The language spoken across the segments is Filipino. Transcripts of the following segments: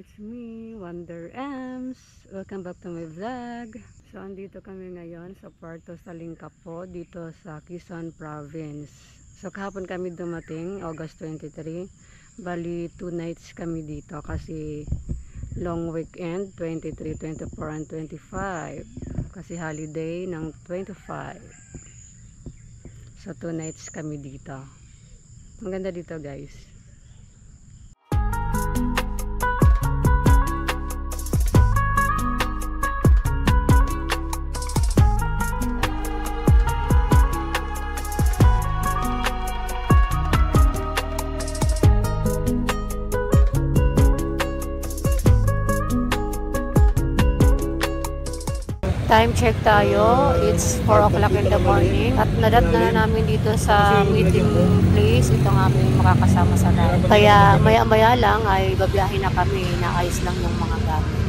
It's me, Wonder Ems. Welcome back to my vlog. So, andito kami ngayon sa Puerto Salincapo, dito sa Quezon Province. So, kahapon kami dumating, August 23. Bali, 2 nights kami dito kasi long weekend, 23, 24, and 25. Kasi holiday ng 25. So, 2 nights kami dito. Maganda dito, guys. Time check tayo. It's 4 o'clock in the morning. At nadat na namin dito sa meeting place. Itong aming makakasama sa ride. Kaya maya-maya lang ay babiyahin na kami. Naayos lang yung mga gamit.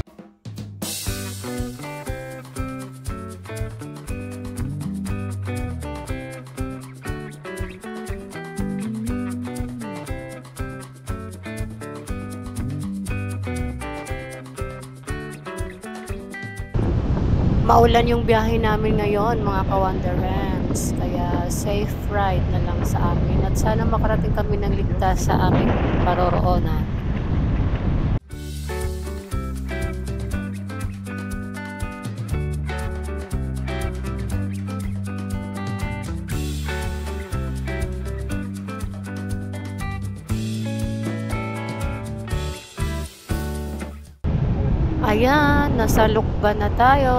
Maulan yung biyahe namin ngayon, mga ka-Wanderers. Kaya safe ride na lang sa amin. At sana makarating kami ng ligtas sa aming paroroonan. Ayan, nasa Lukban na tayo.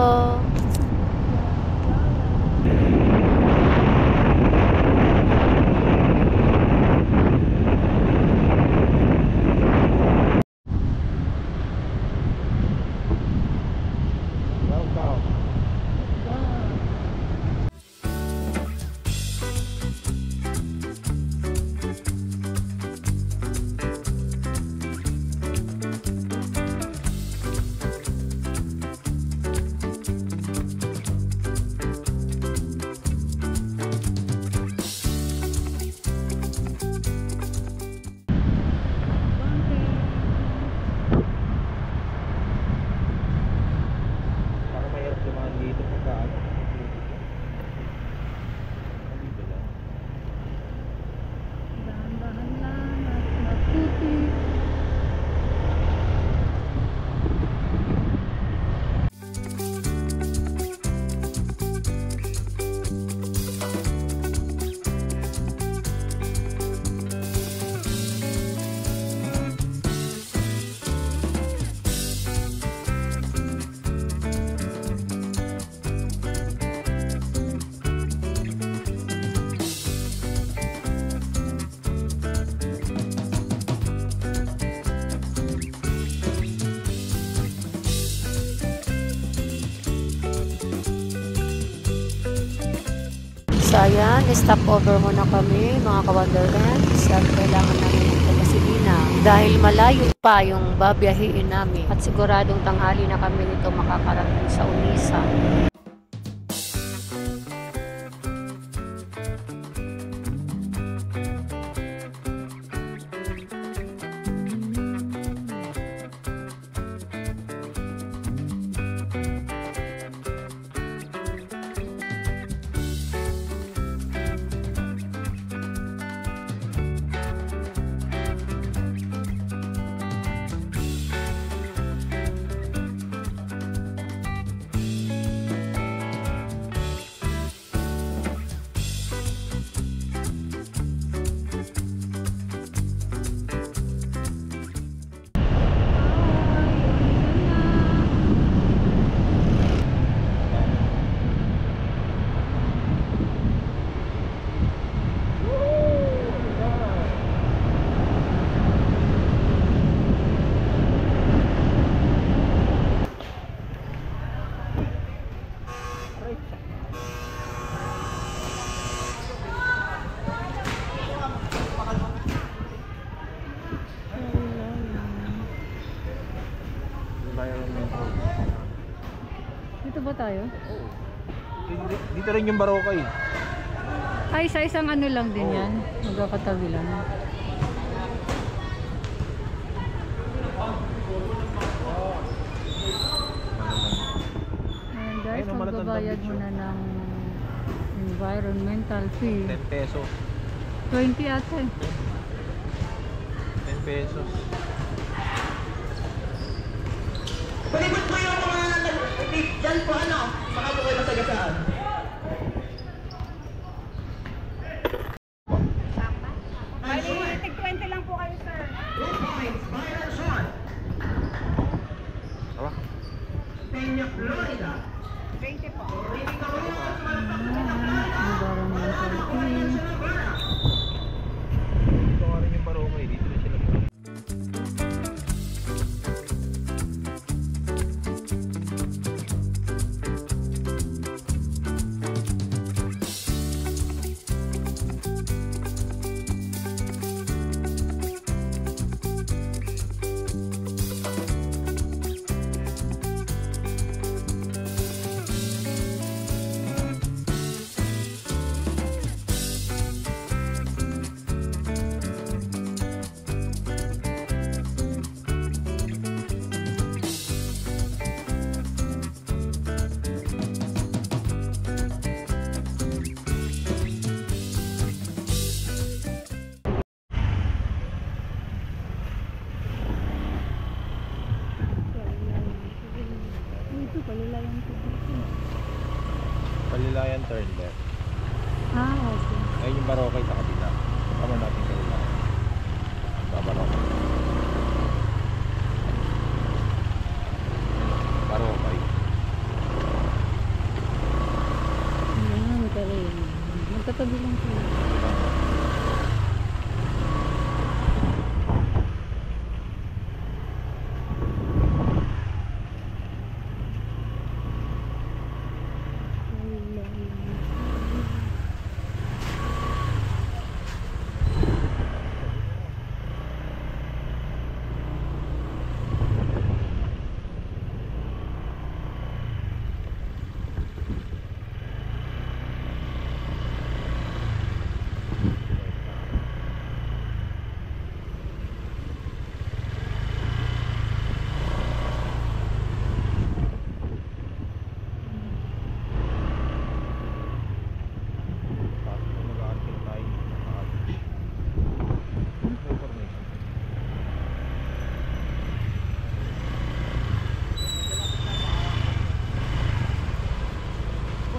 So ayan, stop over muna kami mga ka-Wanderers at kailangan namin ng gasolina dahil malayo pa yung babiyahiin namin at siguradong tanghali na kami nito makakarating sa Unisa. Dito ba tayo? Oo. Dito rin yung Baroka eh. Ay, sa isang ano lang din yan. Magkakatabi lang. magbabayad beach, muna ng environmental fee. 10 pesos. 20 ate. 10 pesos. Palibot mo yung mga dyan po ano, baka po kayo masagasaan. Bali, tig 20 lang po kayo, sir. 2 points, Byron Sean. Aba? Peña, Florida. 20 po. Environmental fee. Dito nga rin yung Barokay. Dito na sila. Dito palilayan ko dito. Palilayan turn left. Okay. Ayun yung Barokay sa kabila. Tama natin Palilayan. Barokay. Barokay. Ayan, pero yun. Magkatabi lang sila.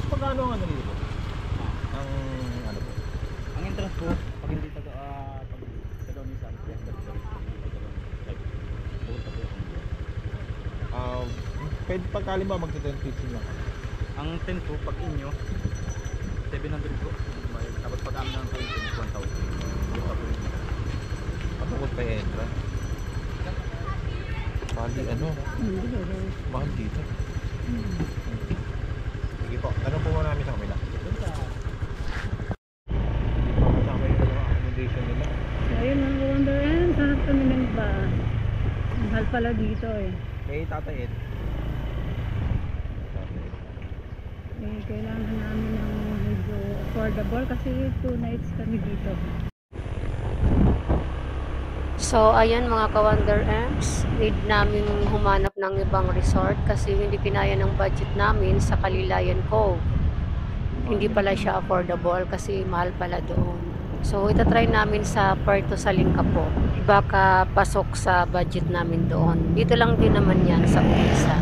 Magkano ang ano dito? Ang ano po? Ang entrance po, pag hindi taga ni San Pwede pagkali ba magta-10 feet lang? ang 10 po, pag inyo 700 po. Tapos pag amin ng 20, 1,000. Patungkol pa yung entrance. Mahal di ano? Hindi ba? Mahal dito. Sige po, tanong po muna namin sa kabila. Hindi pa kasama yung accommodation nila. So, ayun mga Wonder Ends. Hanap kami ng iba. Mahal pala dito eh. May tatayin. Kailangan namin ng medyo affordable kasi 2 nights kami dito. So, ayan mga ka-Wonder Amps, need namin humanap ng ibang resort kasi hindi kinaya ng budget namin sa Kalilayan Cove. Hindi pala siya affordable kasi mahal pala doon. So, itatry namin sa Puerto Salinca po. Baka pasok sa budget namin doon. Dito lang din naman yan sa umpisa.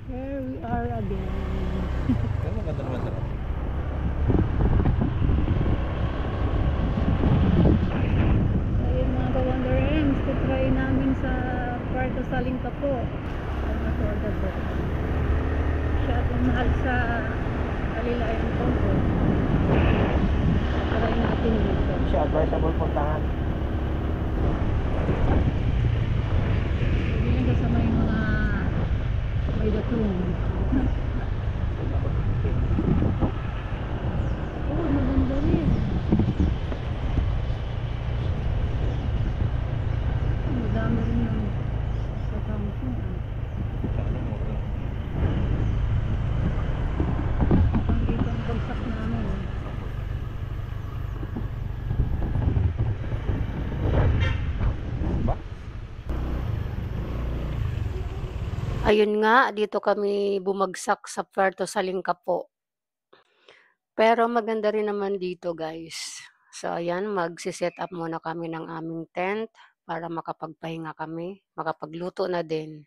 Here we are again. Pero maganda naman sa Ayun mga ka-Wonder Ends, try namin sa Puerto Salinca po. Ang affordable. masyadong mahal sa Kalilayan Pogo. Try natin dito. Siya advisable puntahan. Hindi lang sa may mga may datong. Oh, maganda rin. Madami rin ng kakamsin. Sana mura lang. Ang dito ang bagsak namin. Ba? Ayun nga, dito kami bumagsak sa Puerto Salingkapo. Pero maganda rin naman dito, guys. So, ayan, magsiset up muna kami ng aming tent para makapagpahinga kami, makapagluto na din.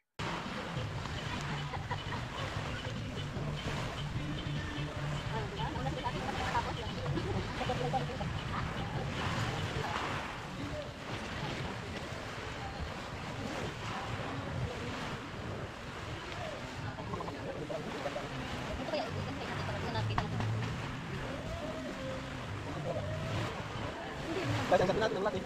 Basta natin ng lahat eh.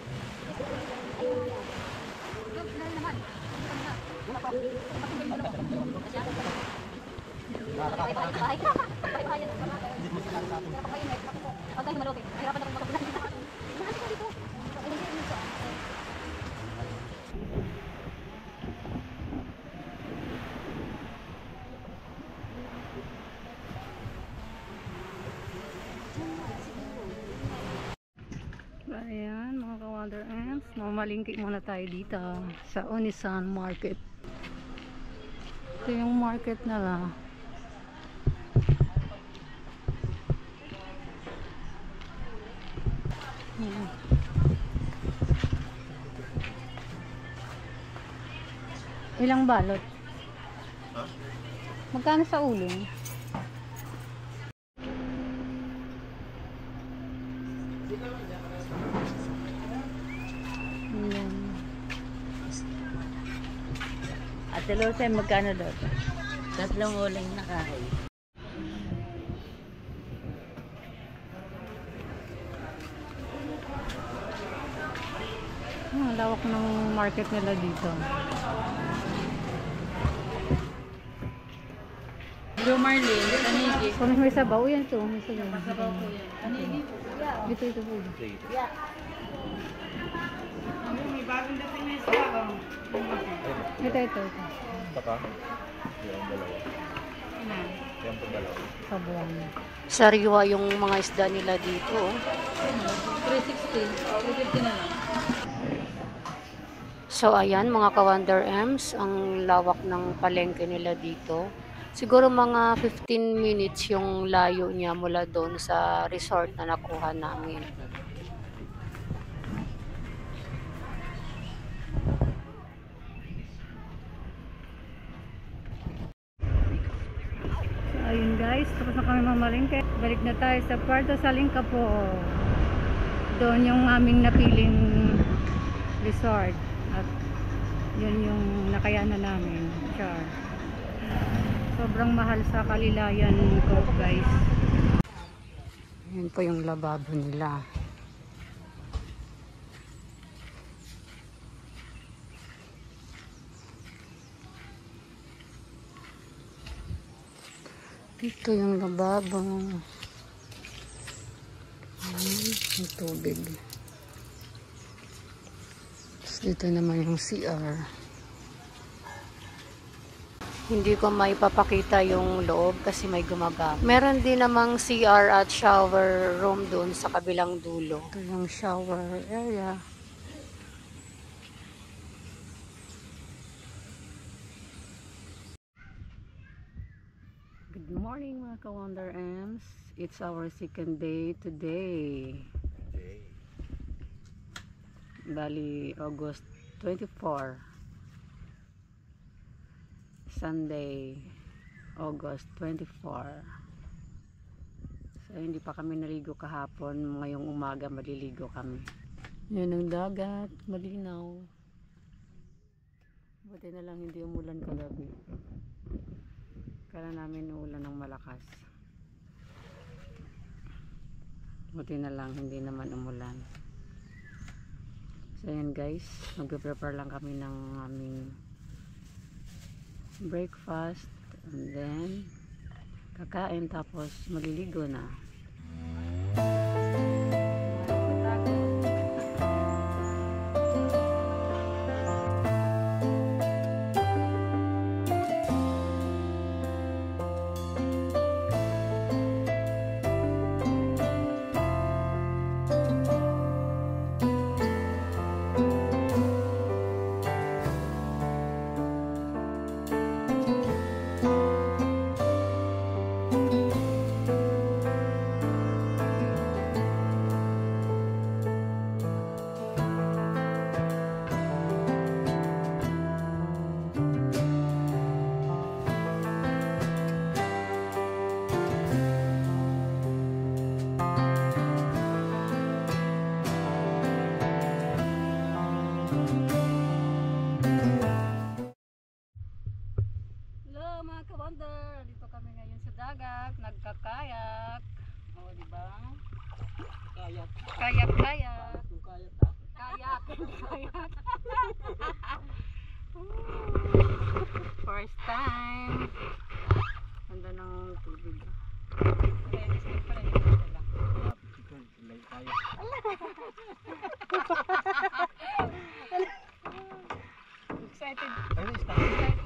Ayan, mga ka-Wonder Ants, mamalingki muna tayo dito sa Onisan Market. Ito yung market nila. Ilang balot? Magkano sa uling? Ayan. Ate Lose, magkano daw? Tatlong uling na kahoy. Ang lawak ng market nila dito. Blue Marlin, Tanigi. Kung may sabaw, yan to. May sabaw. Sabaw po yan. Tanigi po. Ito po. Sige. May bagong dating na sabaw. Ito. Saka? Yung dalawa. Yung dalawa. Sabaw. Sariwa yung mga isda nila dito. 360. 350 na lang. So ayan mga ka-Wonder Ams, ang lawak ng palengke nila dito. Siguro mga 15 minutes yung layo niya mula doon sa resort na nakuha namin. So ayun guys, tapos na kami mamalengke. Balik na tayo sa Puerto Salingkapo. Doon yung aming napiling resort. At yun yung nakayanan namin. Char. Sobrang mahal sa Kalilayan Cove, guys. Yan po yung lababo nila. Dito yung lababo. Yung tubig. Tapos dito naman yung CR. Hindi ko maipapakita yung loob kasi may gumagamit. Meron din namang CR at shower room doon sa kabilang dulo. Ito yung shower area. Good morning mga ka-Wonder Ams. It's our second day today. Bali, August 24. Sunday, August 24. So, hindi pa kami naligo kahapon. Ngayong umaga maliligo kami. Yan ang dagat, malinaw. Buti na lang hindi umulan kagabi. Kala namin uulan ng malakas. Buti na lang, hindi naman umulan. So yan guys, mag-prepare lang kami ng aming breakfast. And then, kakain tapos maliligo na. Mga ka-wonder, dito kami ngayon sa dagat, nagkakayak. O, di ba? Kayak. Kayak. Kayak, kayak. First time. Ganda ng tubig. Okay, distinct pa rin yung sila. Excited. Excited.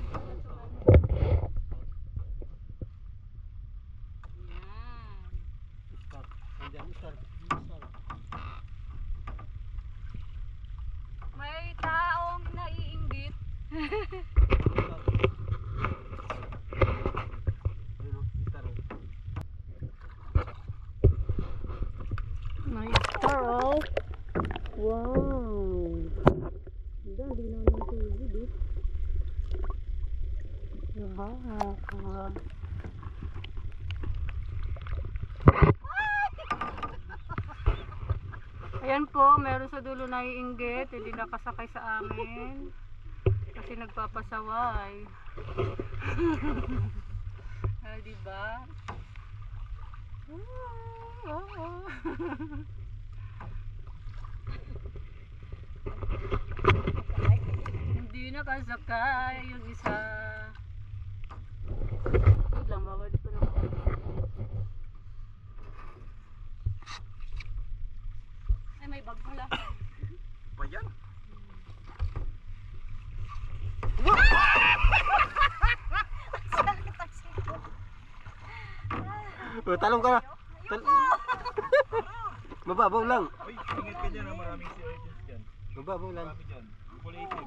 May taong naiinggit. May star, oh. Wow. Ganda, hindi naman yung tubig, eh. Wow. Ayan po, meron sa dulo naiinggit, hindi nakasakay sa amin kasi nagpapasaway. Diba? Hindi nakasakay yung isa. Wait lang, babalik ko lang. May bag pala. Pa yan? Talong ka na. Mababaw lang. Uy, ingat ka dyan, maraming sea urchins dyan. Mababaw lang. Marami dyan. Kulay itim.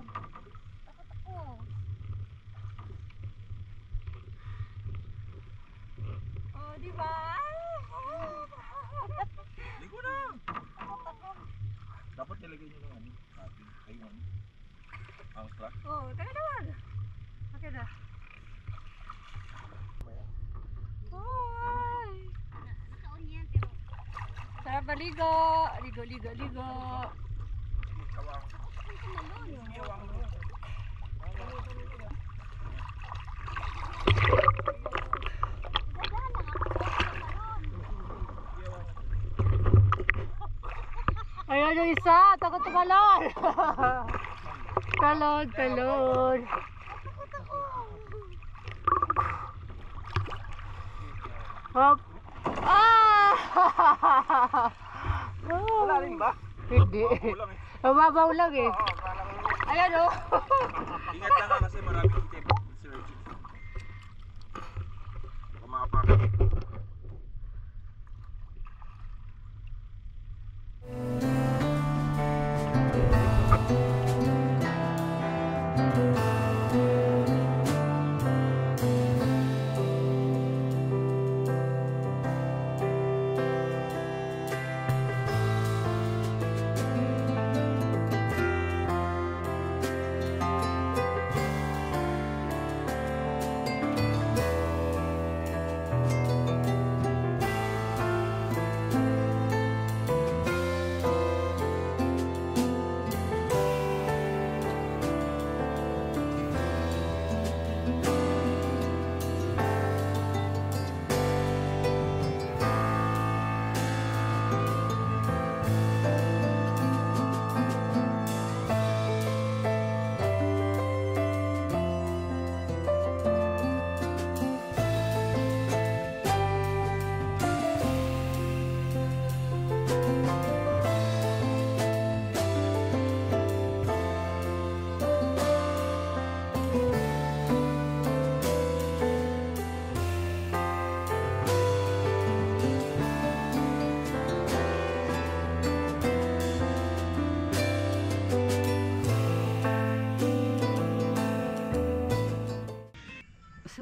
Oh, di ba? Ligo na! Dapat nilagay nyo ng ano, natin, ayun. Ang strap. Oh, taga naman. Okay na. Hi! Sarap maligo. Ligo, ligo, ligo. Ayan yung isa, takot tumalon. Talon, talon. Hop. Ah! Wala rin ba? Hindi. Kulang eh. Mababaw lang eh. Ayan o. Ingat lang kasi maraming itim. Sea urchins. Kumapak.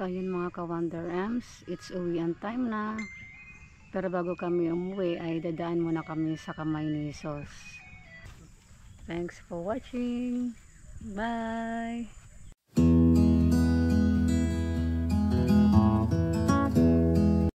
So ayun mga ka-Wonder M's, it's uwian time na. Pero bago kami umuwi ay dadaan muna kami sa Kamay ni Sos. Thanks for watching. Bye!